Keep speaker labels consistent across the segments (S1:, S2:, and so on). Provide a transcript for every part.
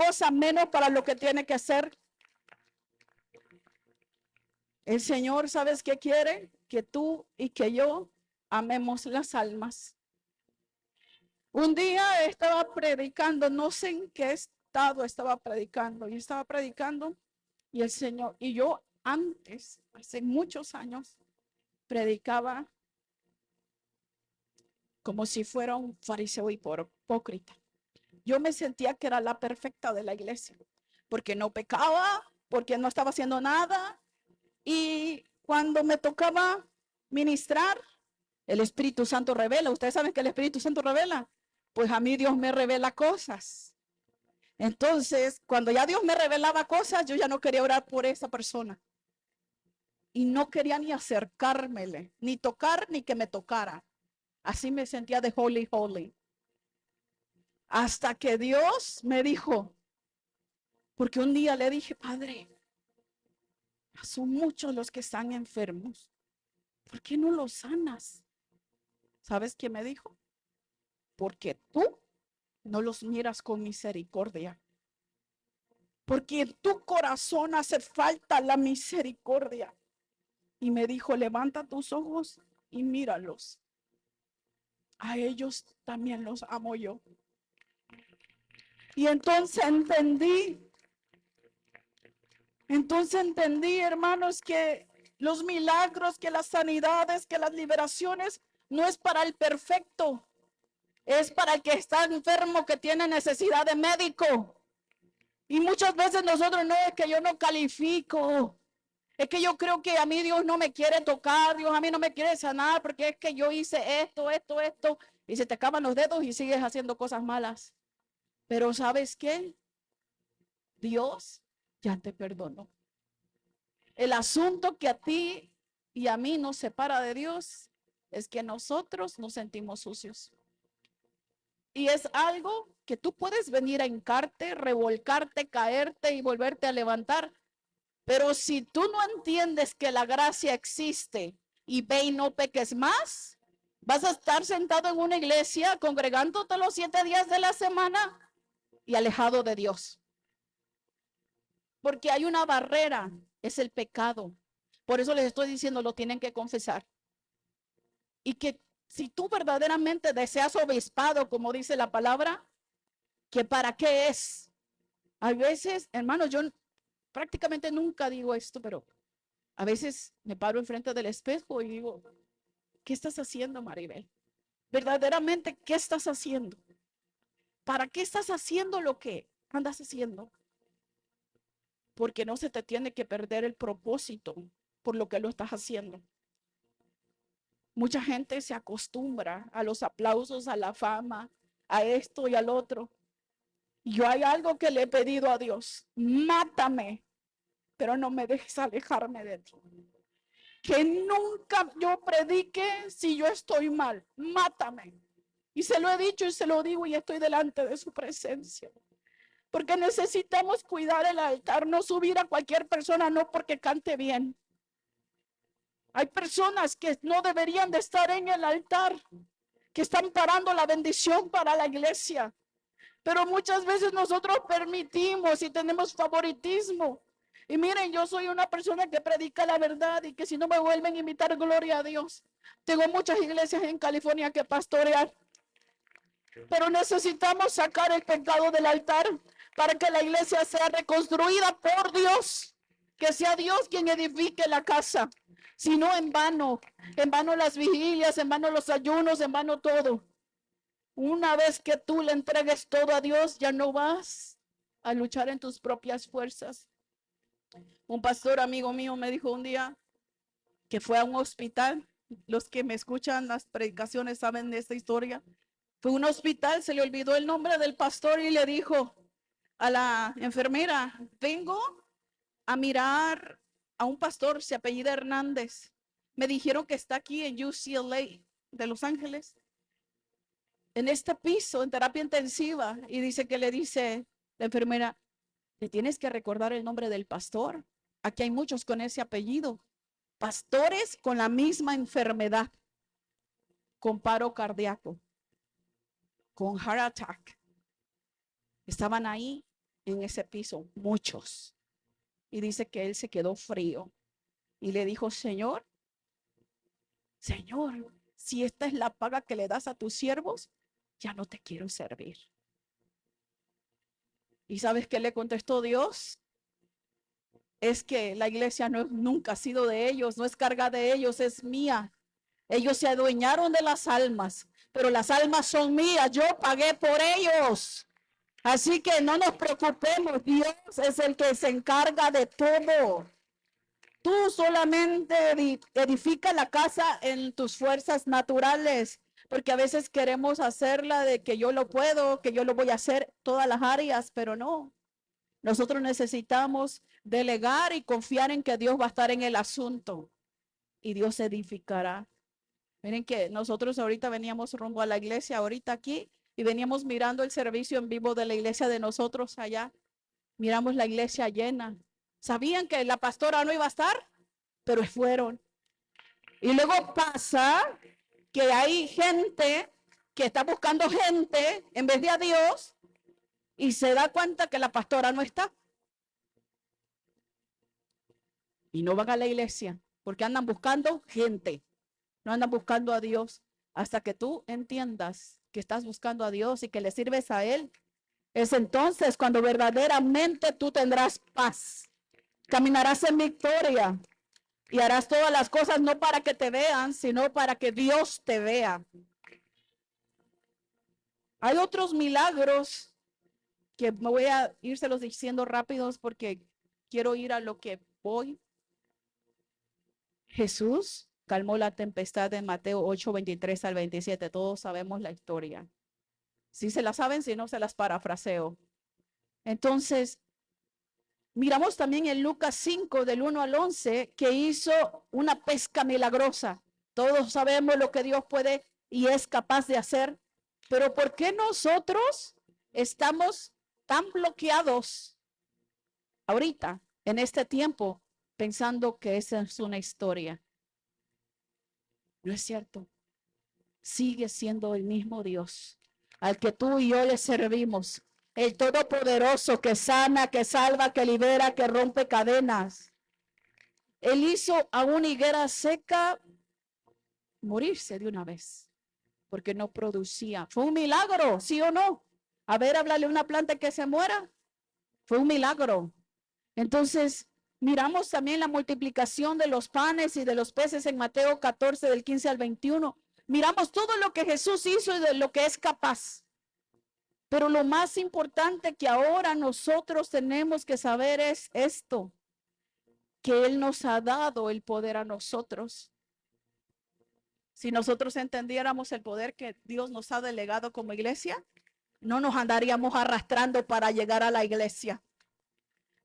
S1: cosa menos para lo que tiene que ser. El Señor, ¿sabes qué quiere? Que tú y que yo amemos las almas. Un día estaba predicando, no sé en qué estado estaba predicando, y estaba predicando, y el Señor, y yo antes, hace muchos años, predicaba como si fuera un fariseo hipócrita. Yo me sentía que era la perfecta de la iglesia, porque no pecaba, porque no estaba haciendo nada, y cuando me tocaba ministrar, el Espíritu Santo revela. Ustedes saben que el Espíritu Santo revela. Pues a mí Dios me revela cosas. Entonces, cuando ya Dios me revelaba cosas, yo ya no quería orar por esa persona. Y no quería ni acercármele, ni tocar, ni que me tocara. Así me sentía de holy, holy. Hasta que Dios me dijo, porque un día le dije, Padre, son muchos los que están enfermos. ¿Por qué no los sanas? ¿Sabes qué me dijo? Porque tú no los miras con misericordia. Porque en tu corazón hace falta la misericordia. Y me dijo, levanta tus ojos y míralos. A ellos también los amo yo. Y entonces entendí, hermanos, que los milagros, que las sanidades, que las liberaciones no es para el perfecto. Es para el que está enfermo, que tiene necesidad de médico. Y muchas veces nosotros no es que yo no califico. Es que yo creo que a mí Dios no me quiere tocar, Dios a mí no me quiere sanar, porque es que yo hice esto, y se te acaban los dedos y sigues haciendo cosas malas. Pero ¿sabes qué? Dios ya te perdonó. El asunto que a ti y a mí nos separa de Dios es que nosotros nos sentimos sucios. Y es algo que tú puedes venir a hincarte, revolcarte, caerte y volverte a levantar. Pero si tú no entiendes que la gracia existe y ve y no peques más, vas a estar sentado en una iglesia congregándote los 7 días de la semana y alejado de Dios. Porque hay una barrera, es el pecado. Por eso les estoy diciendo, lo tienen que confesar. Y que si tú verdaderamente deseas obispado, como dice la palabra, que para qué es. A veces, hermanos, yo prácticamente nunca digo esto, pero a veces me paro enfrente del espejo y digo, ¿qué estás haciendo, Maribel? Verdaderamente, ¿qué estás haciendo? ¿Para qué estás haciendo lo que andas haciendo? Porque no se te tiene que perder el propósito por lo que lo estás haciendo. Mucha gente se acostumbra a los aplausos, a la fama, a esto y al otro. Yo hay algo que le he pedido a Dios, mátame, pero no me dejes alejarme de ti. Que nunca yo predique si yo estoy mal, mátame. Y se lo he dicho y se lo digo y estoy delante de su presencia. Porque necesitamos cuidar el altar, no subir a cualquier persona, no porque cante bien. Hay personas que no deberían de estar en el altar, que están parando la bendición para la iglesia. Pero muchas veces nosotros permitimos y tenemos favoritismo. Y miren, yo soy una persona que predica la verdad y que si no me vuelven a invitar, gloria a Dios. Tengo muchas iglesias en California que pastorear. Pero necesitamos sacar el pecado del altar para que la iglesia sea reconstruida por Dios. Que sea Dios quien edifique la casa. Si no, en vano las vigilias, en vano los ayunos, en vano todo. Una vez que tú le entregues todo a Dios, ya no vas a luchar en tus propias fuerzas. Un pastor amigo mío me dijo un día que fue a un hospital. Los que me escuchan las predicaciones saben de esta historia. Fue a un hospital, se le olvidó el nombre del pastor y le dijo a la enfermera, vengo a mirar a un pastor, se apellida Hernández. Me dijeron que está aquí en UCLA de Los Ángeles, en este piso, en terapia intensiva. Y dice que le dice la enfermera, le tienes que recordar el nombre del pastor. Aquí hay muchos con ese apellido. Pastores con la misma enfermedad, con paro cardíaco, con heart attack. Estaban ahí en ese piso, muchos. Y dice que él se quedó frío y le dijo, Señor, si esta es la paga que le das a tus siervos, ya no te quiero servir. ¿Y sabes qué le contestó Dios? Es que la iglesia nunca ha sido de ellos, no es carga de ellos, es mía. Ellos se adueñaron de las almas, pero las almas son mías, yo pagué por ellos. Así que no nos preocupemos, Dios es el que se encarga de todo. Tú solamente edifica la casa en tus fuerzas naturales, porque a veces queremos hacerla de que yo lo puedo, que yo lo voy a hacer todas las áreas, pero no. Nosotros necesitamos delegar y confiar en que Dios va a estar en el asunto y Dios edificará. Miren que nosotros ahorita veníamos rumbo a la iglesia, ahorita aquí, y veníamos mirando el servicio en vivo de la iglesia de nosotros allá. Miramos la iglesia llena. ¿Sabían que la pastora no iba a estar? Pero fueron. Y luego pasa que hay gente que está buscando gente en vez de a Dios y se da cuenta que la pastora no está. Y no van a la iglesia porque andan buscando gente, no andan buscando a Dios. Hasta que tú entiendas que estás buscando a Dios y que le sirves a Él, es entonces cuando verdaderamente tú tendrás paz, caminarás en victoria y harás todas las cosas no para que te vean, sino para que Dios te vea. Hay otros milagros que me voy a írselos diciendo rápidos porque quiero ir a lo que voy. Jesús calmó la tempestad en Mateo 8:23 al 27. Todos sabemos la historia. Si se la saben, si no, se las parafraseo. Entonces, miramos también en Lucas 5, del 1 al 11, que hizo una pesca milagrosa. Todos sabemos lo que Dios puede y es capaz de hacer. Pero ¿por qué nosotros estamos tan bloqueados ahorita, en este tiempo, pensando que esa es una historia? No es cierto. Sigue siendo el mismo Dios al que tú y yo le servimos. El Todopoderoso que sana, que salva, que libera, que rompe cadenas. Él hizo a una higuera seca morirse de una vez porque no producía. Fue un milagro, ¿sí o no? A ver, háblale a una planta que se muera. Fue un milagro. Entonces, miramos también la multiplicación de los panes y de los peces en Mateo 14, del 15 al 21. Miramos todo lo que Jesús hizo y de lo que es capaz. Pero lo más importante que ahora nosotros tenemos que saber es esto, que Él nos ha dado el poder a nosotros. Si nosotros entendiéramos el poder que Dios nos ha delegado como iglesia, no nos andaríamos arrastrando para llegar a la iglesia.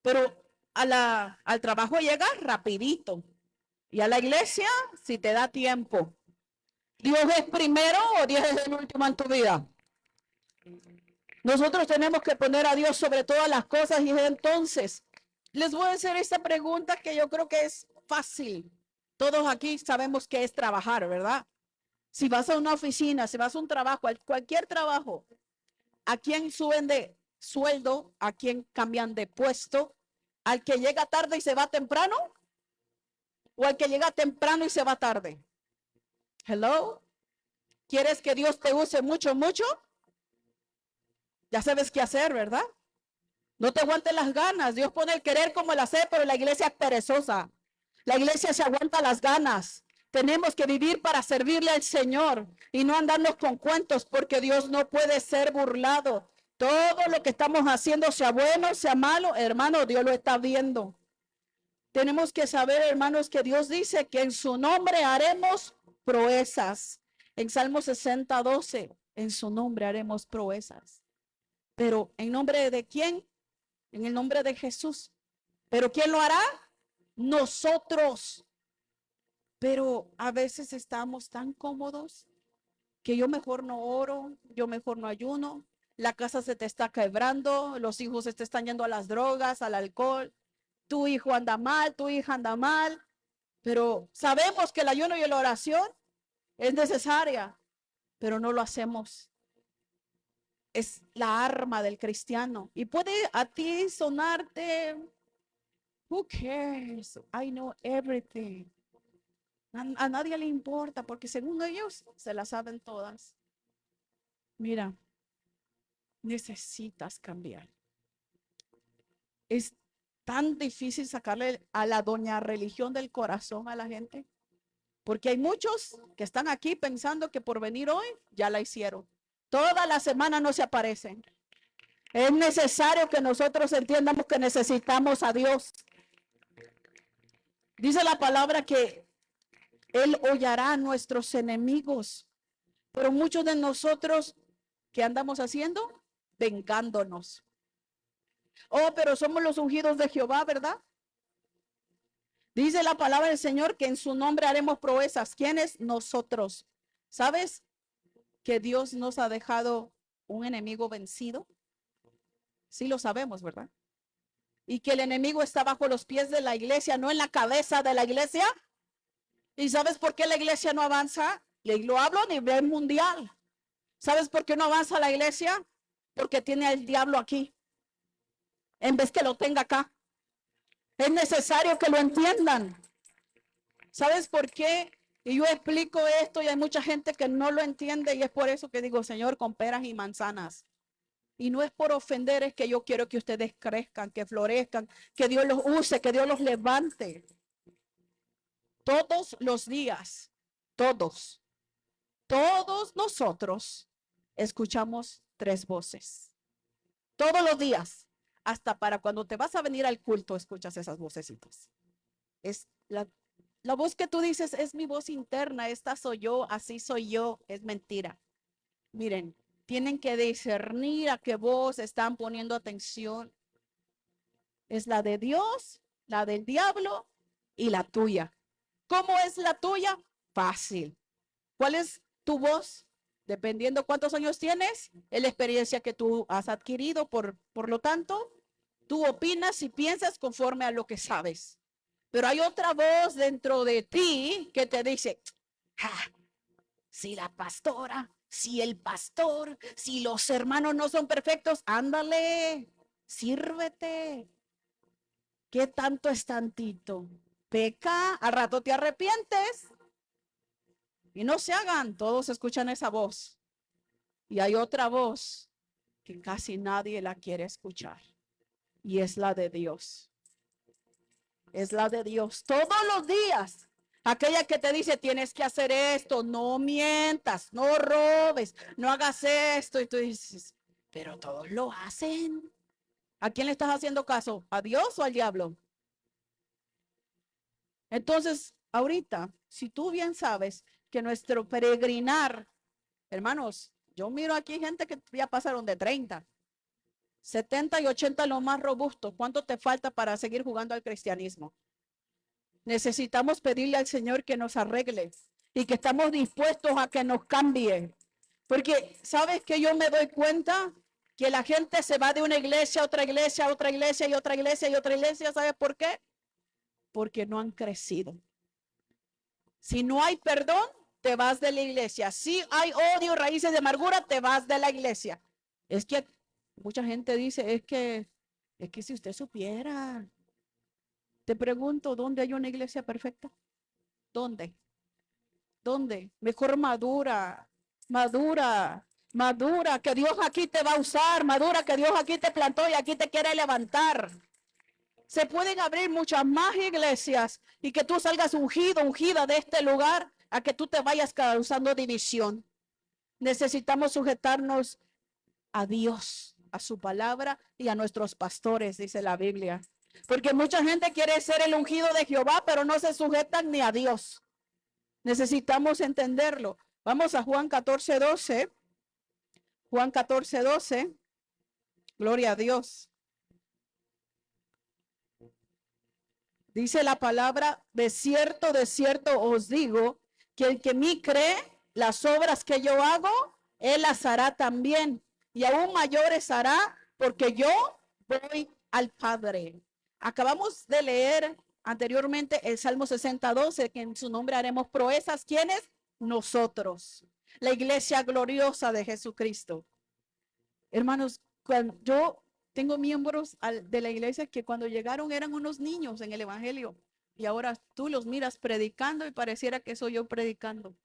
S1: Pero al trabajo llegas rapidito. Y a la iglesia, si te da tiempo. ¿Dios es primero o Dios es el último en tu vida? Nosotros tenemos que poner a Dios sobre todas las cosas y entonces les voy a hacer esta pregunta que yo creo que es fácil. Todos aquí sabemos qué es trabajar, ¿verdad? Si vas a una oficina, si vas a un trabajo, cualquier trabajo, ¿a quién suben de sueldo? ¿A quién cambian de puesto? ¿Al que llega tarde y se va temprano? ¿O al que llega temprano y se va tarde? Hello. ¿Quieres que Dios te use mucho, mucho? Ya sabes qué hacer, ¿verdad? No te aguantes las ganas. Dios pone el querer como el hacer, pero la iglesia es perezosa. La iglesia se aguanta las ganas. Tenemos que vivir para servirle al Señor y no andarnos con cuentos, porque Dios no puede ser burlado. Todo lo que estamos haciendo, sea bueno, sea malo, hermano, Dios lo está viendo. Tenemos que saber, hermanos, que Dios dice que en su nombre haremos proezas. En Salmo 60:12, en su nombre haremos proezas. Pero ¿en nombre de quién? En el nombre de Jesús. ¿Pero quién lo hará? Nosotros. Pero a veces estamos tan cómodos que yo mejor no oro, yo mejor no ayuno. La casa se te está quebrando, los hijos se te están yendo a las drogas, al alcohol. Tu hijo anda mal, tu hija anda mal. Pero sabemos que el ayuno y la oración es necesaria, pero no lo hacemos. Es la arma del cristiano. Y puede a ti sonarte, who cares? I know everything. A nadie le importa porque según ellos se la saben todas. Mira, necesitas cambiar. Es tan difícil sacarle a la doña religión del corazón a la gente. Porque hay muchos que están aquí pensando que por venir hoy ya la hicieron. Toda la semana no se aparecen. Es necesario que nosotros entiendamos que necesitamos a Dios. Dice la palabra que Él hollará a nuestros enemigos. Pero muchos de nosotros, ¿qué andamos haciendo? Vengándonos. Oh, pero somos los ungidos de Jehová, ¿verdad? Dice la palabra del Señor que en su nombre haremos proezas. ¿Quiénes? Nosotros. ¿Sabes que Dios nos ha dejado un enemigo vencido? Sí lo sabemos, ¿verdad? Y que el enemigo está bajo los pies de la iglesia, no en la cabeza de la iglesia. ¿Y sabes por qué la iglesia no avanza? Y lo hablo a nivel mundial. ¿Sabes por qué no avanza la iglesia? Porque tiene al diablo aquí, en vez que lo tenga acá. Es necesario que lo entiendan. ¿Sabes por qué? Y yo explico esto y hay mucha gente que no lo entiende y es por eso que digo, Señor, con peras y manzanas. Y no es por ofender, es que yo quiero que ustedes crezcan, que florezcan, que Dios los use, que Dios los levante. Todos los días, todos nosotros escuchamos tres voces. Todos los días, hasta para cuando te vas a venir al culto, escuchas esas vocecitas. Es la voz que tú dices, es mi voz interna, esta soy yo, así soy yo, es mentira. Miren, tienen que discernir a qué voz están poniendo atención. Es la de Dios, la del diablo y la tuya. ¿Cómo es la tuya? Fácil. ¿Cuál es tu voz? Dependiendo cuántos años tienes, es la experiencia que tú has adquirido. Por lo tanto, tú opinas y piensas conforme a lo que sabes. Pero hay otra voz dentro de ti que te dice, ah, si la pastora, si el pastor, si los hermanos no son perfectos, ándale, sírvete. ¿Qué tanto es tantito? Peca, al rato te arrepientes. Y no se hagan, todos escuchan esa voz. Y hay otra voz que casi nadie la quiere escuchar. Y es la de Dios. Es la de Dios. Todos los días. Aquella que te dice, tienes que hacer esto, no mientas, no robes, no hagas esto. Y tú dices, pero todos lo hacen. ¿A quién le estás haciendo caso? ¿A Dios o al diablo? Entonces, ahorita, si tú bien sabes que nuestro peregrinar, hermanos, yo miro aquí gente que ya pasaron de 30, 70 y 80 lo más robusto. ¿Cuánto te falta para seguir jugando al cristianismo? Necesitamos pedirle al Señor que nos arregle y que estamos dispuestos a que nos cambie. Porque, ¿sabes que yo me doy cuenta? Que la gente se va de una iglesia a otra iglesia, a otra iglesia y otra iglesia y otra iglesia. ¿Sabes por qué? Porque no han crecido. Si no hay perdón, te vas de la iglesia. Si hay odio, raíces de amargura, te vas de la iglesia. Es que mucha gente dice, es que si usted supiera, te pregunto, ¿dónde hay una iglesia perfecta? ¿Dónde? ¿Dónde? Mejor madura, madura, madura, que Dios aquí te va a usar, madura, que Dios aquí te plantó y aquí te quiere levantar. Se pueden abrir muchas más iglesias y que tú salgas ungido, ungida de este lugar a que tú te vayas causando división. Necesitamos sujetarnos a Dios, a su palabra y a nuestros pastores, dice la Biblia. Porque mucha gente quiere ser el ungido de Jehová, pero no se sujetan ni a Dios. Necesitamos entenderlo. Vamos a Juan 14:12. Juan 14:12. Gloria a Dios. Dice la palabra, de cierto os digo, que el que en mí cree, las obras que yo hago, él las hará también. Y aún mayores hará, porque yo voy al Padre. Acabamos de leer anteriormente el Salmo 60:12, que en su nombre haremos proezas. ¿Quiénes? Nosotros. La iglesia gloriosa de Jesucristo. Hermanos, cuando yo tengo miembros de la iglesia que cuando llegaron eran unos niños en el evangelio y ahora tú los miras predicando y pareciera que soy yo predicando.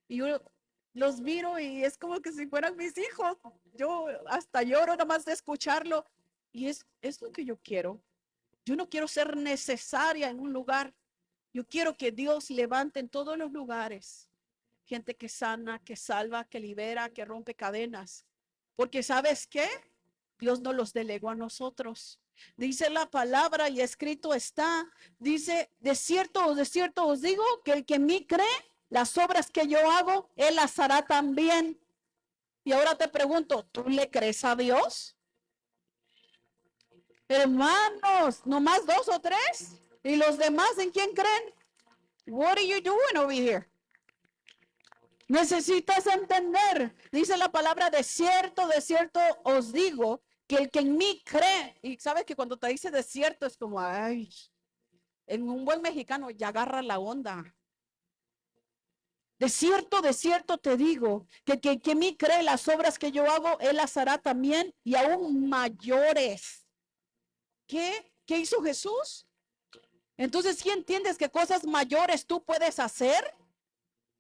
S1: Y yo los miro y es como que si fueran mis hijos. Yo hasta lloro nada más de escucharlo y es lo que yo quiero. Yo no quiero ser necesaria en un lugar. Yo quiero que Dios levante en todos los lugares gente que sana, que salva, que libera, que rompe cadenas. Porque ¿sabes qué? Dios nos los delegó a nosotros. Dice la palabra y escrito está, dice, de cierto os digo que el que en mí cree, las obras que yo hago, él las hará también. Y ahora te pregunto, ¿tú le crees a Dios? Hermanos, nomás dos o tres. ¿Y los demás en quién creen? What are you doing over here? Necesitas entender, dice la palabra, de cierto os digo, que el que en mí cree, y sabes que cuando te dice de cierto es como, ay, en un buen mexicano ya agarra la onda. De cierto te digo, que en mí cree las obras que yo hago, él las hará también y aún mayores. ¿Qué? ¿Qué hizo Jesús? Entonces, ¿sí entiendes que cosas mayores tú puedes hacer?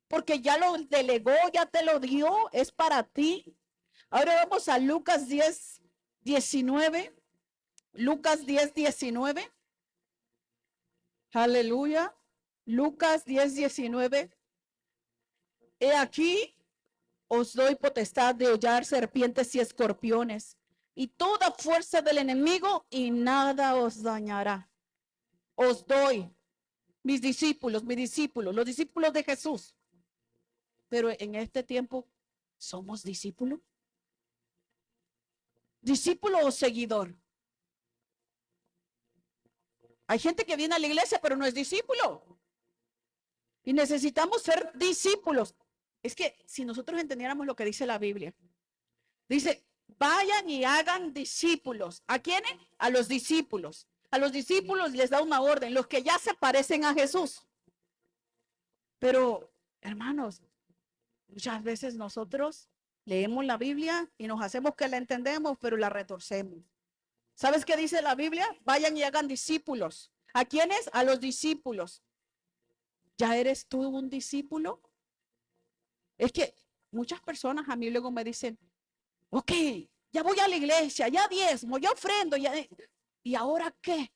S1: Porque ya lo delegó, ya te lo dio, es para ti. Ahora vamos a Lucas 10, 19. Lucas 10, 19. Aleluya. Lucas 10, 19. He aquí, os doy potestad de hollar serpientes y escorpiones y toda fuerza del enemigo y nada os dañará. Os doy, mis discípulos, los discípulos de Jesús. Pero en este tiempo, ¿somos discípulos? ¿Discípulo o seguidor? Hay gente que viene a la iglesia, pero no es discípulo. Y necesitamos ser discípulos. Es que si nosotros entendiéramos lo que dice la Biblia, dice, vayan y hagan discípulos. ¿A quiénes? A los discípulos. A los discípulos les da una orden, los que ya se parecen a Jesús. Pero, hermanos, muchas veces nosotros leemos la Biblia y nos hacemos que la entendemos, pero la retorcemos. ¿Sabes qué dice la Biblia? Vayan y hagan discípulos. ¿A quiénes? A los discípulos. ¿Ya eres tú un discípulo? Es que muchas personas a mí luego me dicen, ok, ya voy a la iglesia, ya diezmo, ya ofrendo, ya... ¿Y ahora qué?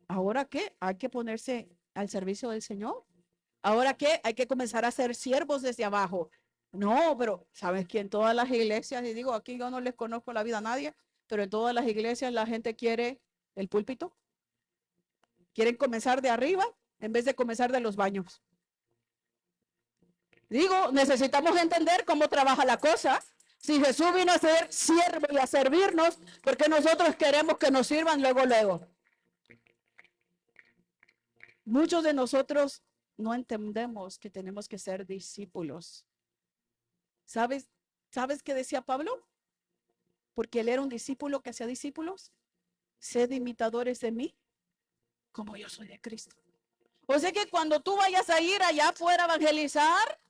S1: ¿Ahora qué? Hay que ponerse al servicio del Señor. ¿Ahora qué? Hay que comenzar a ser siervos desde abajo. No, pero ¿sabes qué? En todas las iglesias, y digo, aquí yo no les conozco la vida a nadie, pero en todas las iglesias la gente quiere el púlpito. Quieren comenzar de arriba en vez de comenzar de los baños. Digo, necesitamos entender cómo trabaja la cosa. Si Jesús vino a ser siervo y a servirnos, porque nosotros queremos que nos sirvan luego. Muchos de nosotros no entendemos que tenemos que ser discípulos. ¿Sabes? ¿Sabes qué decía Pablo? Porque él era un discípulo que hacía discípulos. Sed imitadores de mí, como yo soy de Cristo. O sea que cuando tú vayas a ir allá afuera a evangelizar,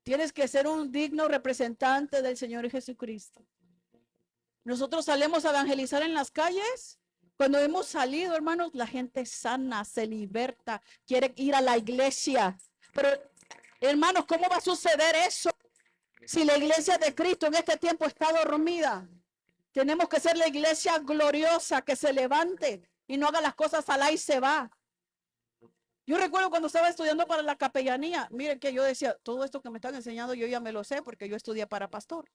S1: tienes que ser un digno representante del Señor Jesucristo. Nosotros salimos a evangelizar en las calles. Cuando hemos salido, hermanos, la gente sana, se liberta, quiere ir a la iglesia. Pero, hermanos, ¿cómo va a suceder eso si la iglesia de Cristo en este tiempo está dormida? Tenemos que ser la iglesia gloriosa que se levante y no haga las cosas al aire y se va. Yo recuerdo cuando estaba estudiando para la capellanía, miren que yo decía, todo esto que me están enseñando yo ya me lo sé porque yo estudié para pastor.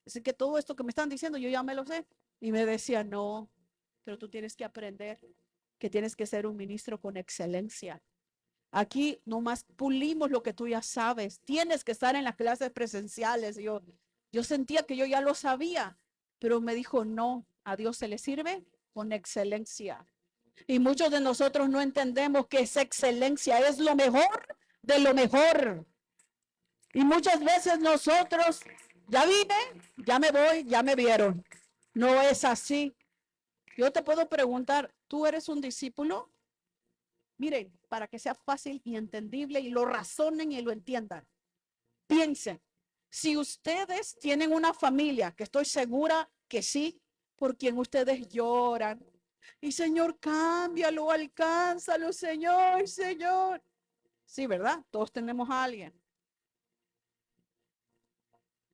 S1: Así que todo esto que me están diciendo yo ya me lo sé. Y me decía, no, pero tú tienes que aprender que tienes que ser un ministro con excelencia. Aquí nomás pulimos lo que tú ya sabes. Tienes que estar en las clases presenciales. Yo sentía que yo ya lo sabía, pero me dijo, no, a Dios se le sirve con excelencia. Y muchos de nosotros no entendemos que esa excelencia es lo mejor de lo mejor. Y muchas veces nosotros, ya vine, ya me voy, ya me vieron. No es así. Yo te puedo preguntar, ¿tú eres un discípulo? Miren, para que sea fácil y entendible y lo razonen y lo entiendan. Piensen, Si ustedes tienen una familia, que estoy segura que sí, por quien ustedes lloran, y Señor, cámbialo, alcánzalo, Señor, Señor. Sí, ¿verdad? Todos tenemos a alguien.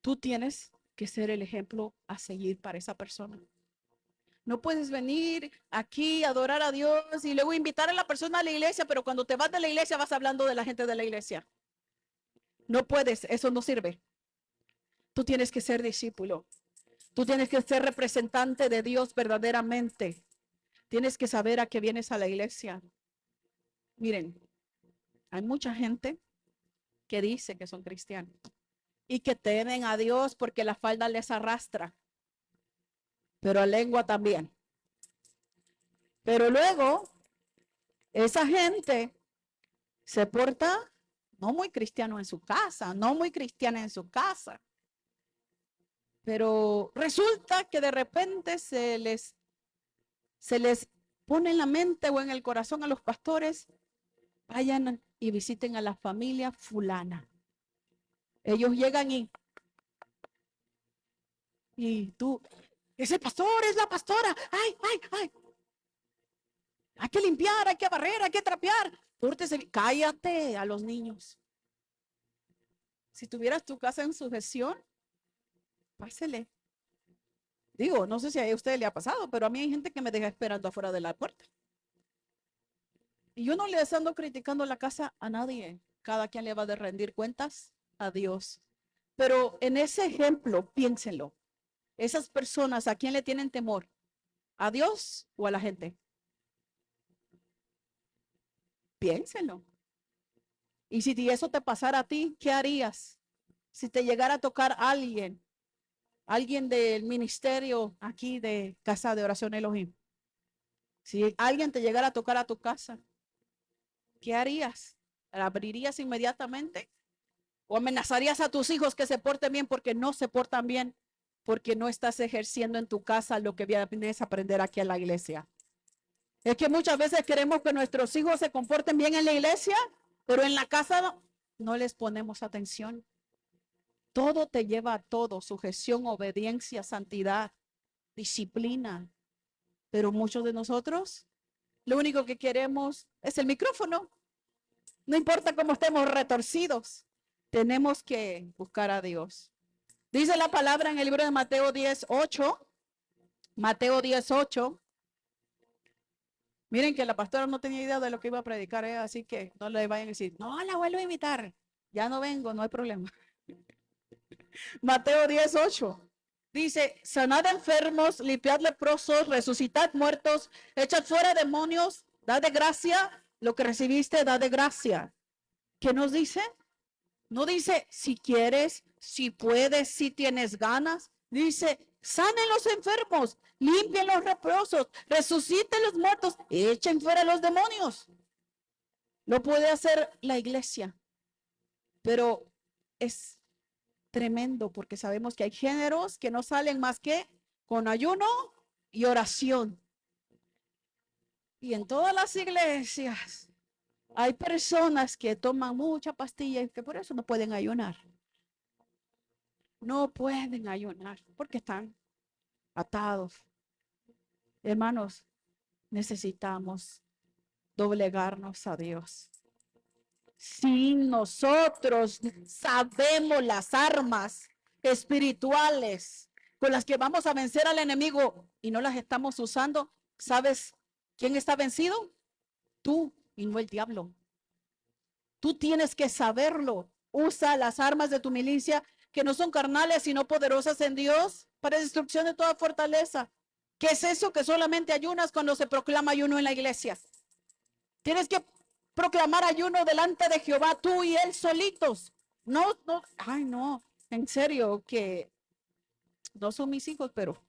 S1: Tú tienes que ser el ejemplo a seguir para esa persona. No puedes venir aquí a adorar a Dios y luego invitar a la persona a la iglesia, pero cuando te vas de la iglesia vas hablando de la gente de la iglesia. No puedes, eso no sirve. Tú tienes que ser discípulo. Tú tienes que ser representante de Dios verdaderamente. Tienes que saber a qué vienes a la iglesia. Miren, hay mucha gente que dice que son cristianos y que temen a Dios porque la falda les arrastra, pero a lengua también. Pero luego, esa gente se porta no muy cristiano en su casa, no muy cristiana en su casa. Pero resulta que de repente se les pone en la mente o en el corazón a los pastores, vayan y visiten a la familia fulana. Ellos llegan y tú, ese pastor es la pastora. Ay, ay, ay. Hay que limpiar, hay que barrer, hay que trapear. Cállate a los niños. Si tuvieras tu casa en sujeción, pásele. Digo, no sé si a usted le ha pasado, pero a mí hay gente que me deja esperando afuera de la puerta. Y yo no le ando criticando la casa a nadie. Cada quien le va a rendir cuentas a Dios. Pero en ese ejemplo, piénsenlo. Esas personas, ¿a quién le tienen temor? ¿A Dios o a la gente? Piénsenlo. Y si eso te pasara a ti, ¿qué harías? Si te llegara a tocar alguien del ministerio aquí de Casa de Oración Elohim. Si alguien te llegara a tocar a tu casa, ¿qué harías? ¿La abrirías inmediatamente? ¿O amenazarías a tus hijos que se porten bien porque no se portan bien? Porque no estás ejerciendo en tu casa lo que vienes a aprender aquí en la iglesia. Es que muchas veces queremos que nuestros hijos se comporten bien en la iglesia, pero en la casa no les ponemos atención. Todo te lleva a todo, sujeción, obediencia, santidad, disciplina. Pero muchos de nosotros, lo único que queremos es el micrófono. No importa cómo estemos retorcidos, tenemos que buscar a Dios. Dice la palabra en el libro de Mateo 10:8. Mateo 10:8. Miren que la pastora no tenía idea de lo que iba a predicar, así que no le vayan a decir, no, la vuelvo a invitar. Ya no vengo, no hay problema. Mateo 10:8. Dice, sanad enfermos, limpiad leprosos, resucitad muertos, echad fuera demonios, da de gracia lo que recibiste, da de gracia. ¿Qué nos dice? No dice si quieres, si puedes, si tienes ganas. Dice, sanen los enfermos, limpien los leprosos, resuciten los muertos, echen fuera los demonios. Lo puede hacer la iglesia, pero es tremendo porque sabemos que hay géneros que no salen más que con ayuno y oración. Y en todas las iglesias hay personas que toman mucha pastilla y que por eso no pueden ayunar. No pueden ayunar porque están atados. Hermanos, necesitamos doblegarnos a Dios. Si nosotros sabemos las armas espirituales con las que vamos a vencer al enemigo y no las estamos usando, ¿sabes quién está vencido? Tú y no el diablo. Tú tienes que saberlo. Usa las armas de tu milicia que no son carnales sino poderosas en Dios para destrucción de toda fortaleza. ¿Qué es eso? Que solamente ayunas cuando se proclama ayuno en la iglesia. Tienes que proclamar ayuno delante de Jehová, tú y él solitos. No, no, ay no, en serio que no son mis hijos, pero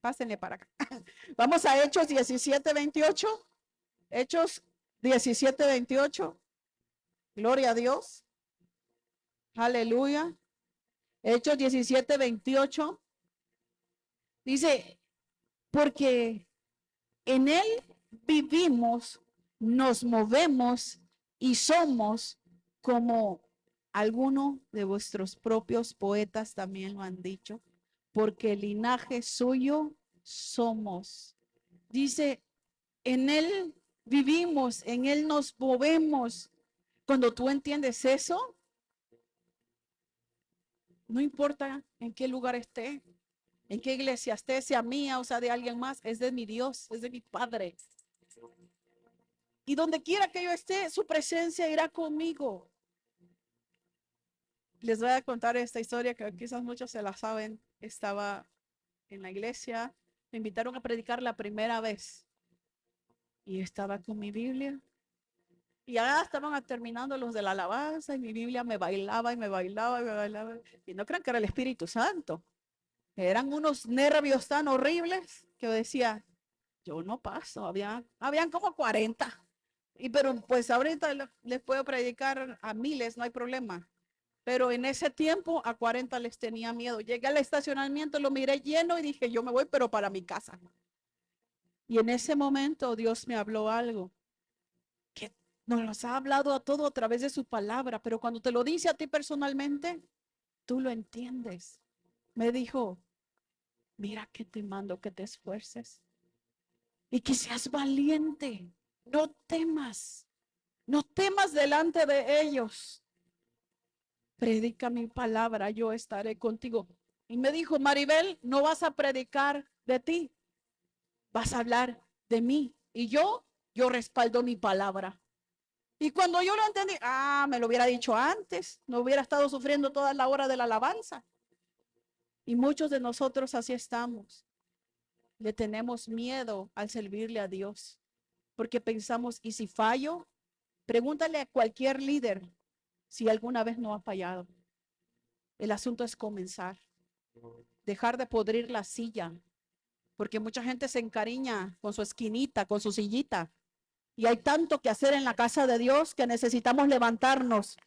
S1: pásenle para acá. Vamos a Hechos 17:28. Hechos 17:28. Gloria a Dios. Aleluya. Hechos 17:28. Dice, porque en él vivimos, nos movemos y somos como Algunos de vuestros propios poetas también lo han dicho, porque el linaje suyo somos. Dice, en Él vivimos, en Él nos movemos. Cuando tú entiendes eso, no importa en qué lugar esté, en qué iglesia esté, sea mía o sea de alguien más, es de mi Dios, es de mi Padre. Y donde quiera que yo esté, su presencia irá conmigo. Les voy a contar esta historia que quizás muchos se la saben. Estaba en la iglesia, me invitaron a predicar la primera vez y estaba con mi Biblia. Y ya estaban terminando los de la alabanza y mi Biblia me bailaba y me bailaba y me bailaba. Y no crean que era el Espíritu Santo. Eran unos nervios tan horribles que yo decía, yo no paso. Habían como 40. Pero pues ahorita les puedo predicar a miles, no hay problema. Pero en ese tiempo a 40 les tenía miedo. Llegué al estacionamiento, lo miré lleno y dije, yo me voy, pero para mi casa. Y en ese momento Dios me habló algo que nos ha hablado a todo a través de su palabra, pero cuando te lo dice a ti personalmente, tú lo entiendes. Me dijo, mira que te mando que te esfuerces y que seas valiente. No temas, no temas delante de ellos. Predica mi palabra, yo estaré contigo. Y me dijo, Maribel, no vas a predicar de ti, vas a hablar de mí. Y yo respaldo mi palabra. Y cuando yo lo entendí, me lo hubiera dicho antes, no hubiera estado sufriendo toda la hora de la alabanza. Y muchos de nosotros así estamos. Le tenemos miedo al servirle a Dios, porque pensamos, ¿y si fallo? Pregúntale a cualquier líder si alguna vez no ha fallado. El asunto es comenzar, dejar de podrir la silla, porque mucha gente se encariña con su esquinita, con su sillita. Y hay tanto que hacer en la casa de Dios que necesitamos levantarnos